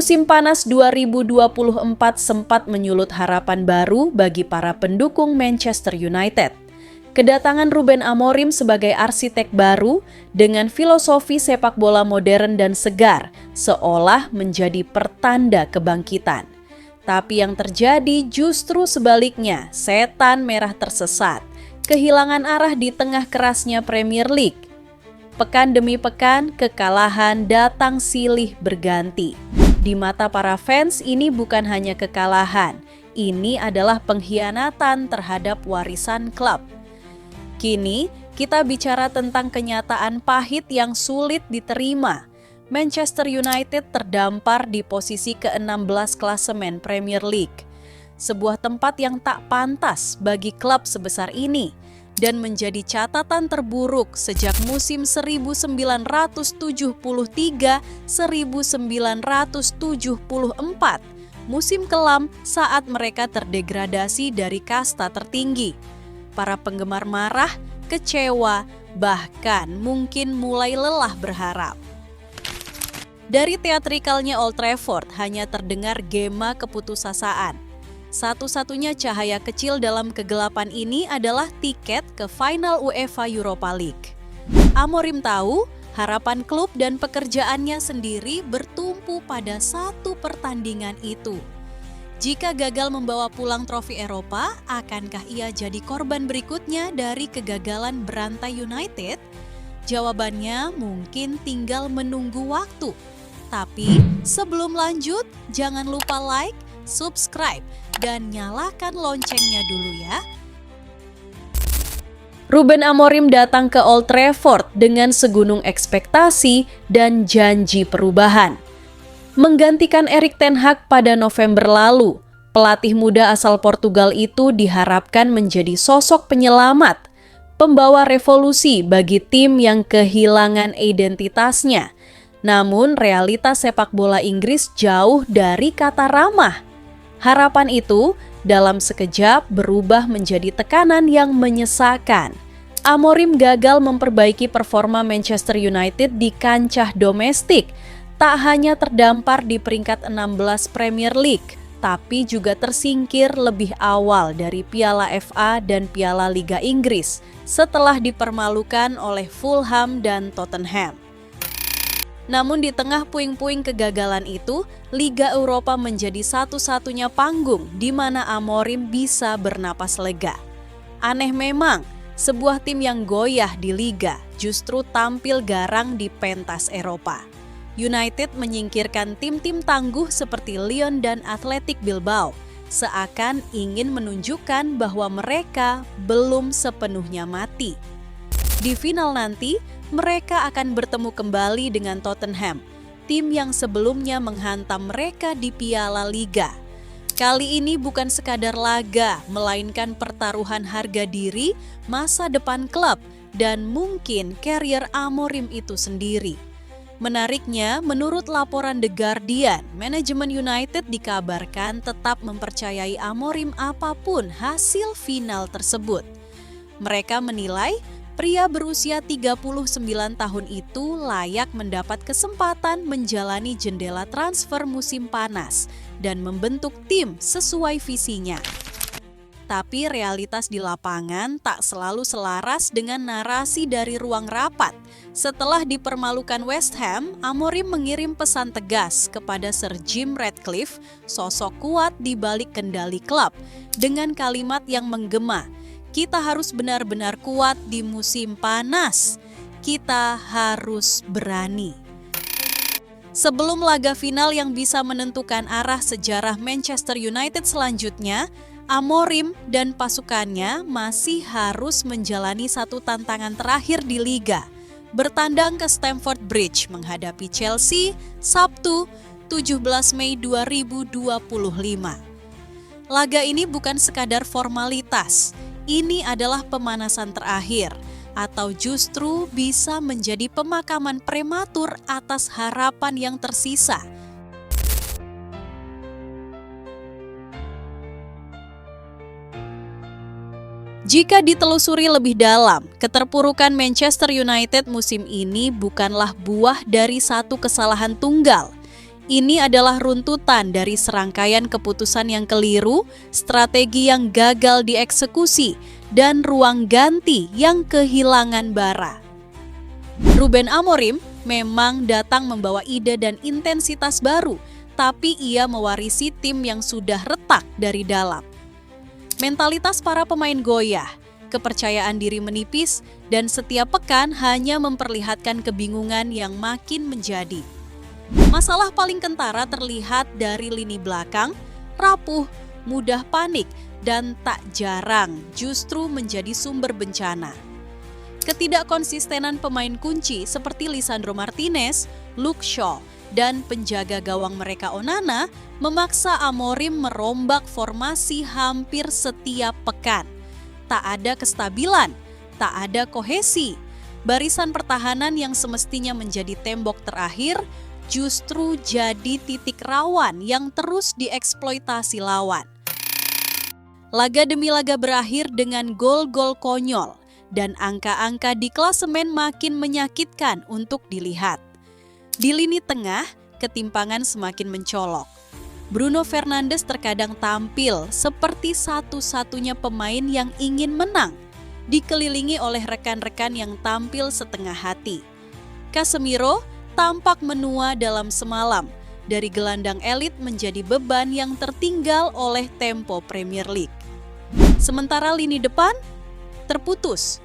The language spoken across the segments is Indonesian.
Musim panas 2024 sempat menyulut harapan baru bagi para pendukung Manchester United. Kedatangan Ruben Amorim sebagai arsitek baru dengan filosofi sepak bola modern dan segar seolah menjadi pertanda kebangkitan. Tapi yang terjadi justru sebaliknya, setan merah tersesat, kehilangan arah di tengah kerasnya Premier League. Pekan demi pekan, kekalahan datang silih berganti. Di mata para fans, ini bukan hanya kekalahan, ini adalah pengkhianatan terhadap warisan klub. Kini, kita bicara tentang kenyataan pahit yang sulit diterima. Manchester United terdampar di posisi ke-16 klasemen Premier League. Sebuah tempat yang tak pantas bagi klub sebesar ini dan menjadi catatan terburuk sejak musim 1973-1974, musim kelam saat mereka terdegradasi dari kasta tertinggi. Para penggemar marah, kecewa, bahkan mungkin mulai lelah berharap. Dari teatrikalnya Old Trafford hanya terdengar gema keputusasaan. Satu-satunya cahaya kecil dalam kegelapan ini adalah tiket ke final UEFA Europa League. Amorim tahu harapan klub dan pekerjaannya sendiri bertumpu pada satu pertandingan itu. Jika gagal membawa pulang trofi Eropa, akankah ia jadi korban berikutnya dari kegagalan berantai United? Jawabannya mungkin tinggal menunggu waktu. Tapi sebelum lanjut, jangan lupa like, subscribe, dan nyalakan loncengnya dulu ya. Ruben Amorim datang ke Old Trafford dengan segunung ekspektasi dan janji perubahan. Menggantikan Erik ten Hag pada November lalu, pelatih muda asal Portugal itu diharapkan menjadi sosok penyelamat, pembawa revolusi bagi tim yang kehilangan identitasnya. Namun realitas sepak bola Inggris jauh dari kata ramah. Harapan itu dalam sekejap berubah menjadi tekanan yang menyesakan. Amorim gagal memperbaiki performa Manchester United di kancah domestik, tak hanya terdampar di peringkat 16 Premier League, tapi juga tersingkir lebih awal dari Piala FA dan Piala Liga Inggris setelah dipermalukan oleh Fulham dan Tottenham. Namun di tengah puing-puing kegagalan itu, Liga Eropa menjadi satu-satunya panggung di mana Amorim bisa bernapas lega. Aneh memang, sebuah tim yang goyah di Liga justru tampil garang di pentas Eropa. United menyingkirkan tim-tim tangguh seperti Lyon dan Athletic Bilbao, seakan ingin menunjukkan bahwa mereka belum sepenuhnya mati. Di final nanti, mereka akan bertemu kembali dengan Tottenham, tim yang sebelumnya menghantam mereka di Piala Liga. Kali ini bukan sekadar laga, melainkan pertaruhan harga diri, masa depan klub, dan mungkin karier Amorim itu sendiri. Menariknya, menurut laporan The Guardian, manajemen United dikabarkan tetap mempercayai Amorim apapun hasil final tersebut. Mereka menilai pria berusia 39 tahun itu layak mendapat kesempatan menjalani jendela transfer musim panas dan membentuk tim sesuai visinya. Tapi realitas di lapangan tak selalu selaras dengan narasi dari ruang rapat. Setelah dipermalukan West Ham, Amorim mengirim pesan tegas kepada Sir Jim Ratcliffe, sosok kuat di balik kendali klub, dengan kalimat yang menggema, "Kita harus benar-benar kuat di musim panas. Kita harus berani." Sebelum laga final yang bisa menentukan arah sejarah Manchester United selanjutnya, Amorim dan pasukannya masih harus menjalani satu tantangan terakhir di Liga, bertandang ke Stamford Bridge menghadapi Chelsea Sabtu 17 Mei 2025. Laga ini bukan sekadar formalitas, ini adalah pemanasan terakhir, atau justru bisa menjadi pemakaman prematur atas harapan yang tersisa. Jika ditelusuri lebih dalam, keterpurukan Manchester United musim ini bukanlah buah dari satu kesalahan tunggal. Ini adalah runtutan dari serangkaian keputusan yang keliru, strategi yang gagal dieksekusi, dan ruang ganti yang kehilangan bara. Ruben Amorim memang datang membawa ide dan intensitas baru, tapi ia mewarisi tim yang sudah retak dari dalam. Mentalitas para pemain goyah, kepercayaan diri menipis, dan setiap pekan hanya memperlihatkan kebingungan yang makin menjadi. Masalah paling kentara terlihat dari lini belakang, rapuh, mudah panik, dan tak jarang justru menjadi sumber bencana. Ketidakkonsistenan pemain kunci seperti Lisandro Martinez, Luke Shaw, dan penjaga gawang mereka Onana memaksa Amorim merombak formasi hampir setiap pekan. Tak ada kestabilan, tak ada kohesi. Barisan pertahanan yang semestinya menjadi tembok terakhir justru jadi titik rawan yang terus dieksploitasi lawan. Laga demi laga berakhir dengan gol-gol konyol dan angka-angka di klasemen makin menyakitkan untuk dilihat. Di lini tengah, ketimpangan semakin mencolok. Bruno Fernandes terkadang tampil seperti satu-satunya pemain yang ingin menang, dikelilingi oleh rekan-rekan yang tampil setengah hati. Casemiro tampak menua dalam semalam, dari gelandang elit menjadi beban yang tertinggal oleh tempo Premier League. Sementara lini depan terputus.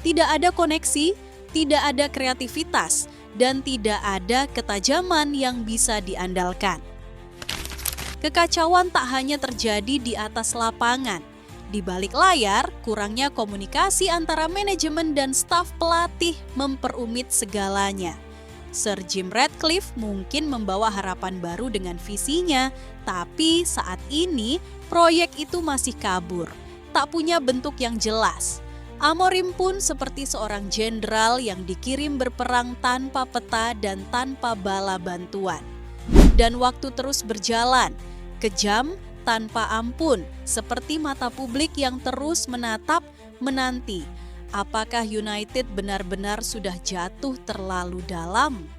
Tidak ada koneksi, tidak ada kreativitas, dan tidak ada ketajaman yang bisa diandalkan. Kekacauan tak hanya terjadi di atas lapangan. Di balik layar, kurangnya komunikasi antara manajemen dan staf pelatih memperumit segalanya. Sir Jim Ratcliffe mungkin membawa harapan baru dengan visinya, tapi saat ini proyek itu masih kabur, tak punya bentuk yang jelas. Amorim pun seperti seorang jenderal yang dikirim berperang tanpa peta dan tanpa bala bantuan. Dan waktu terus berjalan, kejam tanpa ampun, seperti mata publik yang terus menatap, menanti. Apakah United benar-benar sudah jatuh terlalu dalam?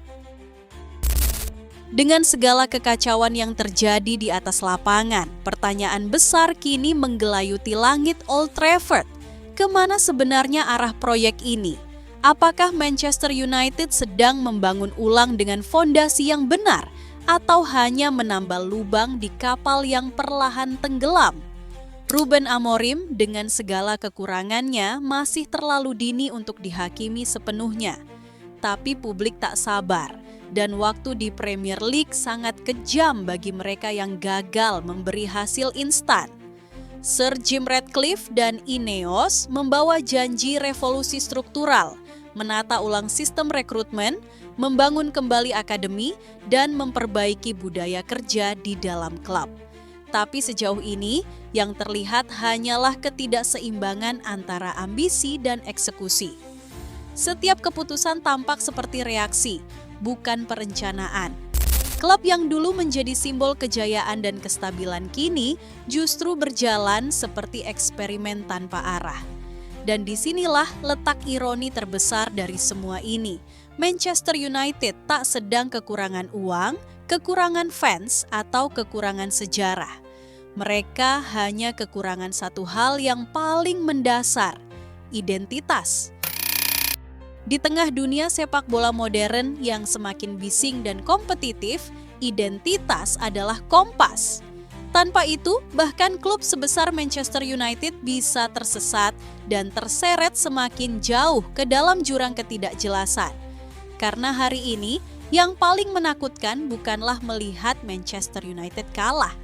Dengan segala kekacauan yang terjadi di atas lapangan, pertanyaan besar kini menggelayuti langit Old Trafford. Kemana sebenarnya arah proyek ini? Apakah Manchester United sedang membangun ulang dengan fondasi yang benar, atau hanya menambal lubang di kapal yang perlahan tenggelam? Ruben Amorim dengan segala kekurangannya masih terlalu dini untuk dihakimi sepenuhnya. Tapi publik tak sabar dan waktu di Premier League sangat kejam bagi mereka yang gagal memberi hasil instan. Sir Jim Ratcliffe dan Ineos membawa janji revolusi struktural, menata ulang sistem rekrutmen, membangun kembali akademi, dan memperbaiki budaya kerja di dalam klub. Tapi sejauh ini, yang terlihat hanyalah ketidakseimbangan antara ambisi dan eksekusi. Setiap keputusan tampak seperti reaksi, bukan perencanaan. Klub yang dulu menjadi simbol kejayaan dan kestabilan kini justru berjalan seperti eksperimen tanpa arah. Dan disinilah letak ironi terbesar dari semua ini. Manchester United tak sedang kekurangan uang, kekurangan fans, atau kekurangan sejarah. Mereka hanya kekurangan satu hal yang paling mendasar, identitas. Di tengah dunia sepak bola modern yang semakin bising dan kompetitif, identitas adalah kompas. Tanpa itu, bahkan klub sebesar Manchester United bisa tersesat dan terseret semakin jauh ke dalam jurang ketidakjelasan. Karena hari ini, yang paling menakutkan bukanlah melihat Manchester United kalah,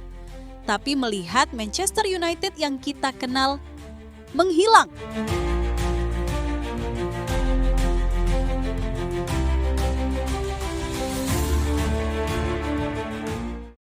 tapi melihat Manchester United yang kita kenal menghilang.